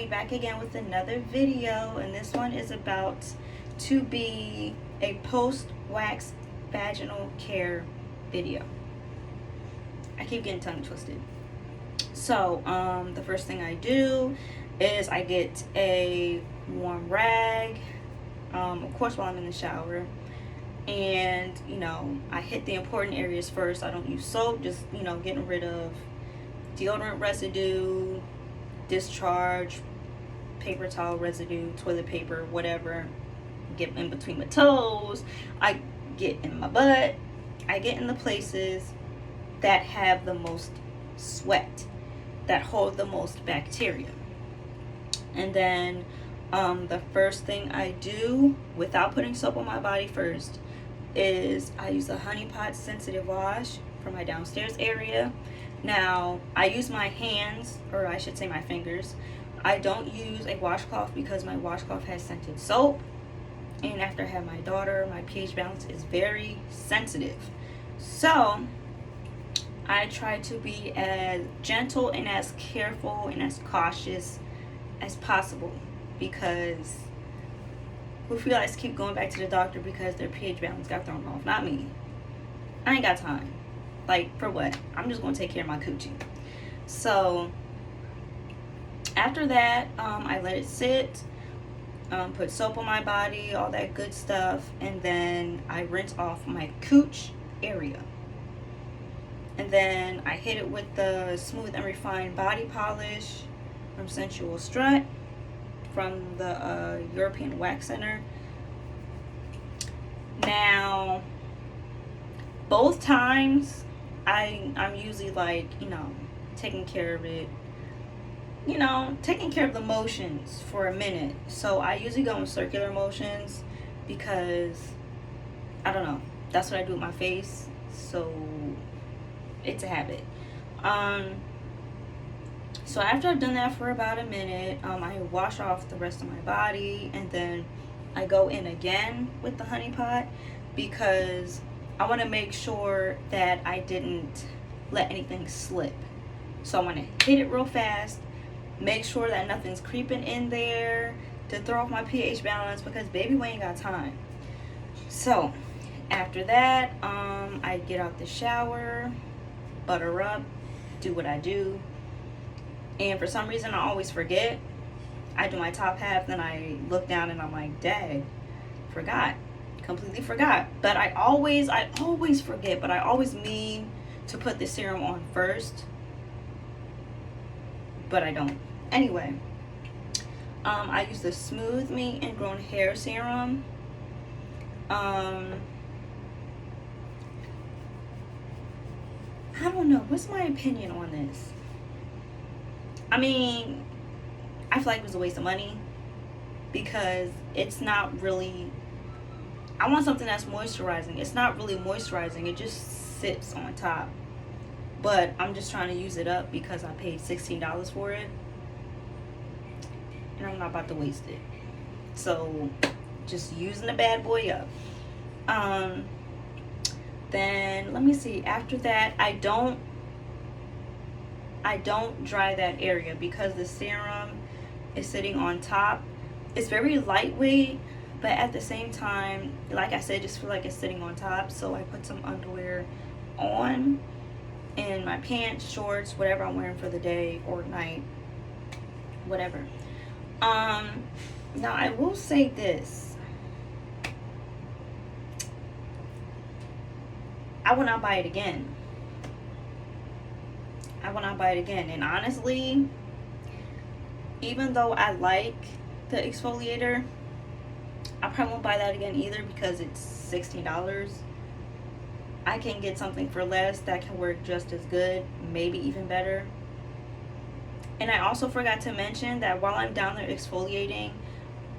everybody, back again with another video, and this one is about to be a post-wax vaginal care video. I keep getting tongue twisted. So the first thing I do is I get a warm rag, of course while I'm in the shower, and I hit the important areas first. I don't use soap, just getting rid of deodorant residue, discharge, paper towel residue, toilet paper, whatever. Get in between my toes, I get in my butt, I get in the places that have the most sweat, that hold the most bacteria. And then the first thing I do without putting soap on my body first is I use a honey pot sensitive wash for my downstairs area. Now I use my hands, or I should say my fingers. I don't use a washcloth because my washcloth has scented soap, and after I have my daughter, my pH balance is very sensitive. So I try to be as gentle and as careful and as cautious as possible, because who feel like keep going back to the doctor because their pH balance got thrown off? Not me. I ain't got time. Like, for what? I'm just gonna take care of my coochie. So after that, I let it sit, put soap on my body, all that good stuff, and then I rinse off my cooch area. And then I hit it with the Smooth and Refined Body Polish from Strut from the European Wax Center. Now, both times I'm usually like, taking care of it, taking care of the motions for a minute. So I usually go in circular motions because, I don't know, that's what I do with my face. So it's a habit. So after I've done that for about a minute, I wash off the rest of my body, and then I go in again with the honey pot because I want to make sure that I didn't let anything slip. So I want to hit it real fast, make sure that nothing's creeping in there to throw off my pH balance, because baby, we ain't got time. So after that, I get out the shower, butter up, do what I do. And for some reason, I always forget. I do my top half, then I look down and I'm like, dang, forgot. Completely forgot. But I always forget, but I always mean to put the serum on first. But I don't. Anyway, I use the Smooth Me Ingrown Hair Serum. I don't know. What's my opinion on this? I mean, I feel like it was a waste of money because it's not really, I want something that's moisturizing. It's not really moisturizing. It just sits on top. But I'm just trying to use it up because I paid $16 for it. And I'm not about to waste it. So, just using the bad boy up. Then, let me see. After that, I don't dry that area because the serum is sitting on top. It's very lightweight, but at the same time, like I said, just feel like it's sitting on top. So I put some underwear on and my pants, shorts, whatever I'm wearing for the day or night, whatever. Now I will say this. I will not buy it again. And honestly, even though I like the exfoliator, I probably won't buy that again either because it's $16. I can get something for less that can work just as good, maybe even better. And I also forgot to mention that while I'm down there exfoliating,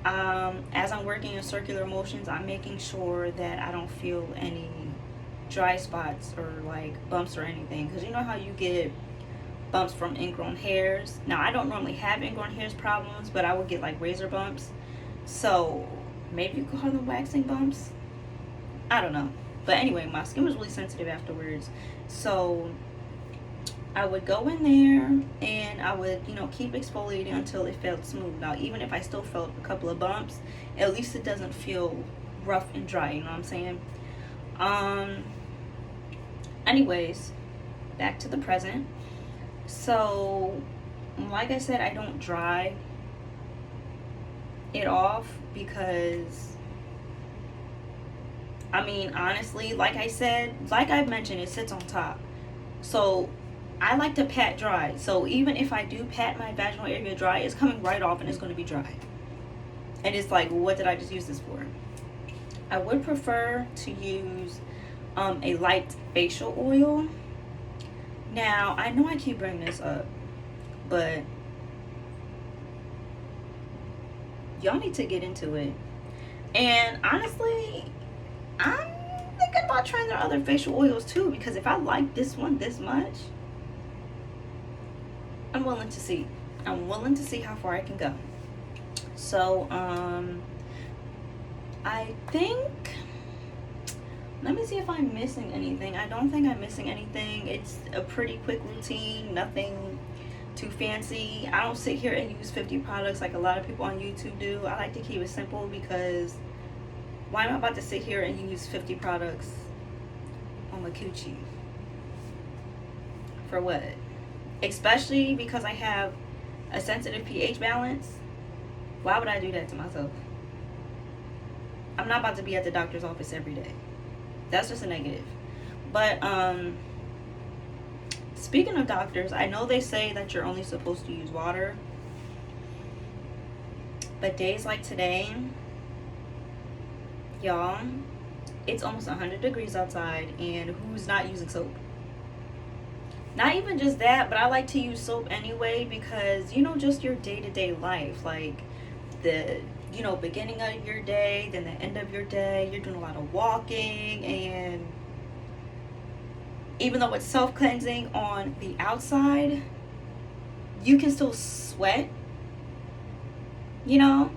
as I'm working in circular motions, I'm making sure that I don't feel any dry spots or like bumps or anything, because you know how you get bumps from ingrown hairs. Now I don't normally have ingrown hairs problems, but I would get like razor bumps, so maybe you could call them waxing bumps, I don't know. But anyway, my skin was really sensitive afterwards, so I would go in there and I would, keep exfoliating until it felt smooth. Now, even if I still felt a couple of bumps, at least it doesn't feel rough and dry, you know what I'm saying? Anyways, back to the present. So, like I said, I don't dry it off because, honestly, like I said, like I've mentioned, it sits on top. So I like to pat dry. So even if I do pat my vaginal area dry, it's coming right off and it's going to be dry. And it's like, what did I just use this for? I would prefer to use a light facial oil. Now, I know I keep bringing this up, but y'all need to get into it. And honestly, I'm thinking about trying their other facial oils too, because if I like this one this much, I'm willing to see. I'm willing to see how far I can go. So, I think, let me see if I'm missing anything. I don't think I'm missing anything. It's a pretty quick routine, nothing too fancy. I don't sit here and use 50 products like a lot of people on YouTube do. I like to keep it simple because why am I about to sit here and use 50 products on my coochie? For what? Especially because I have a sensitive pH balance. Why would I do that to myself? I'm not about to be at the doctor's office every day. That's just a negative. But speaking of doctors, I know they say that you're only supposed to use water, but days like today, y'all, it's almost 100 degrees outside, and who's not using soap? Not even just that, but I like to use soap anyway because, just your day-to-day life, like the, beginning of your day, then the end of your day, you're doing a lot of walking, and even though it's self-cleansing on the outside, you can still sweat, let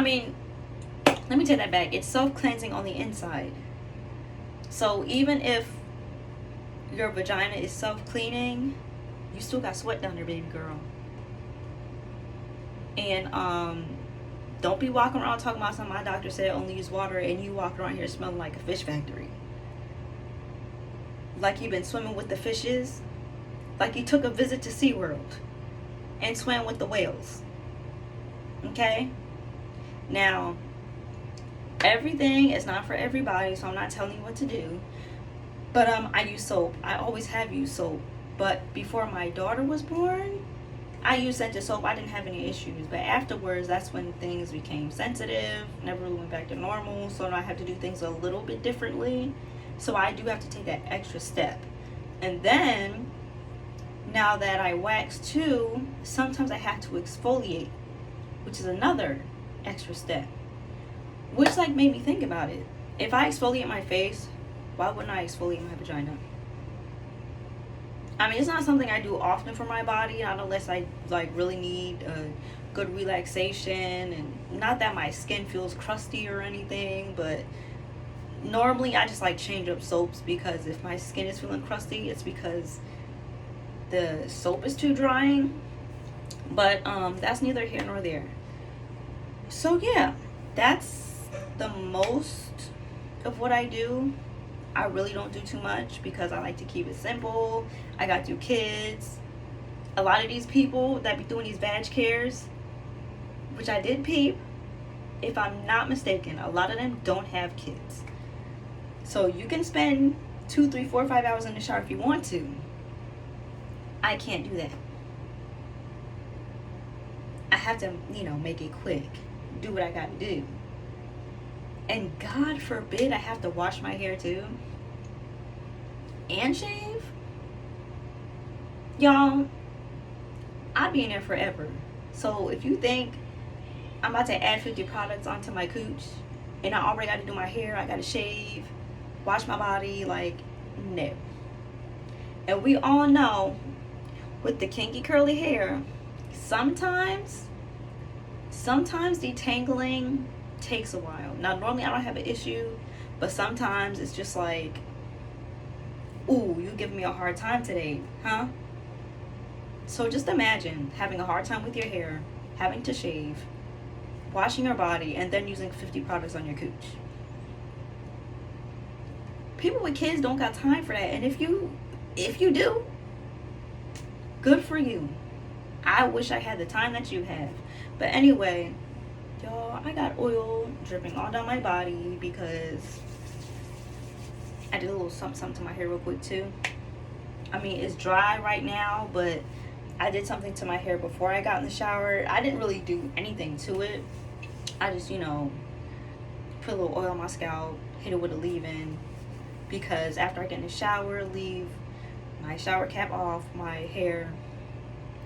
me take that back. It's self-cleansing on the inside. So even if your vagina is self-cleaning, you still got sweat down there, baby girl. And don't be walking around talking about something my doctor said only use water, and you walk around here smelling like a fish factory. Like you've been swimming with the fishes. Like you took a visit to SeaWorld and swam with the whales. Okay? Now, everything is not for everybody, so I'm not telling you what to do. But I use soap. I always have used soap. But before my daughter was born, I used scented soap. I didn't have any issues. But afterwards, that's when things became sensitive. Never really went back to normal. So now I have to do things a little bit differently. So I do have to take that extra step. And then, now that I wax too, sometimes I have to exfoliate, which is another extra step. Which made me think about it. If I exfoliate my face, why wouldn't I exfoliate my vagina? It's not something I do often for my body, not unless I really need a good relaxation, and not that my skin feels crusty or anything, but normally I just change up soaps, because if my skin is feeling crusty, it's because the soap is too drying. But that's neither here nor there. So yeah, that's the most of what I do. I really don't do too much because I like to keep it simple. I got 2 kids. A lot of these people that be doing these vag cares, which I did peep, if I'm not mistaken, a lot of them don't have kids. So you can spend 2, 3, 4, 5 hours in the shower if you want to. I can't do that. I have to, make it quick. Do what I gotta do. And God forbid I have to wash my hair too. And shave. Y'all, I'll be in there forever. So if you think I'm about to add 50 products onto my cooch, and I already got to do my hair, I got to shave, wash my body, no. And we all know, with the kinky curly hair, sometimes detangling takes a while. Now, normally I don't have an issue, but sometimes it's just ooh, you giving me a hard time today, huh? So just imagine having a hard time with your hair, having to shave, washing your body, and then using 50 products on your cooch. People with kids don't got time for that. And if you do, good for you. I wish I had the time that you have. But anyway, y'all, I got oil dripping all down my body because I did a little something to my hair real quick too. I mean, it's dry right now, but I did something to my hair before I got in the shower. I didn't really do anything to it. I just, put a little oil on my scalp, hit it with a leave-in, because after I get in the shower, leave my shower cap off, my hair,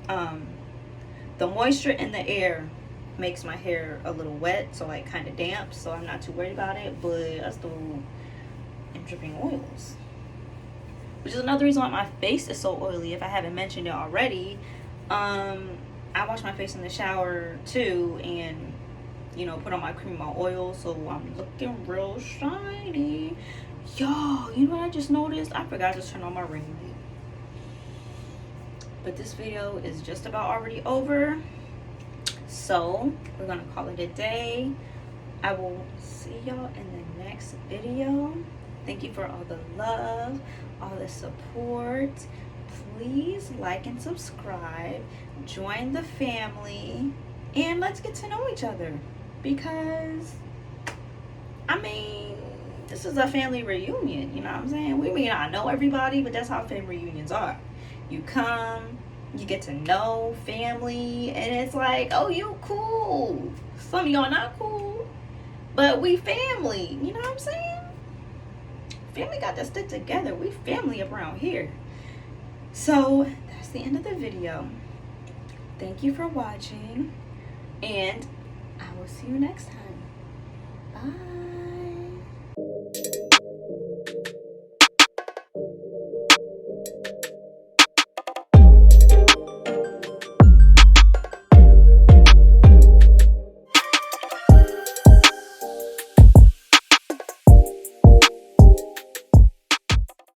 the moisture in the air makes my hair a little wet, so like kind of damp, so I'm not too worried about it. But I still am dripping oils, which is another reason why my face is so oily. If I haven't mentioned it already, I wash my face in the shower too, and put on my cream, my oil, so I'm looking real shiny. Y'all, you know what I just noticed? I forgot to turn on my ring light. But this video is just about already over, so we're gonna call it a day. I will see y'all in the next video. Thank you for all the love, all the support. Please like and subscribe, join the family, and let's get to know each other, because this is a family reunion, you know what I'm saying? We may not know everybody, but that's how family reunions are. You come, you get to know family, and it's like, oh, you cool. Some of y'all not cool, but we family, you know what I'm saying? Family got to stick together. We family around here. So that's the end of the video. Thank you for watching, and I will see you next time. Bye.